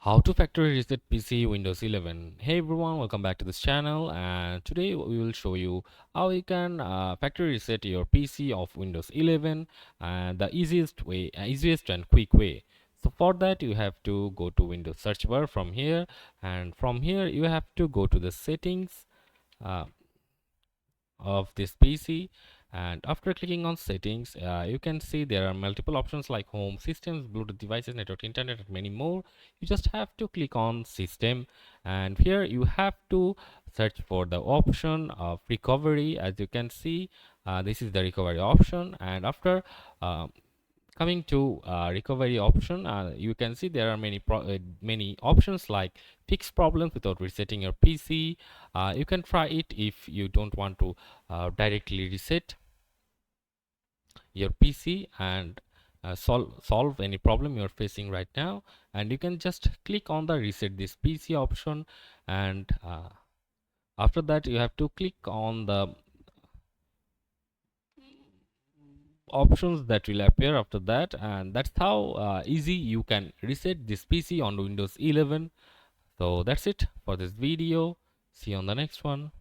How to factory reset PC Windows 11. Hey everyone, welcome back to this channel, and today we will show you how you can factory reset your PC of Windows 11 and the easiest and quick way. So for that you have to go to Windows search bar from here, and from here you have to go to the settings uh, of this PC, and after clicking on settings you can see there are multiple options like home, systems, Bluetooth devices, network, internet, and many more. You just have to click on system, and here you have to search for the option of recovery. As you can see, this is the recovery option, and after coming to recovery option, you can see there are many options like fix problems without resetting your PC. You can try it if you don't want to directly reset your PC and solve any problem you're facing right now, and you can just click on the reset this PC option, and after that you have to click on the options that will appear after that, and that's how easy you can reset this PC on Windows 11. So that's it for this video. See you on the next one.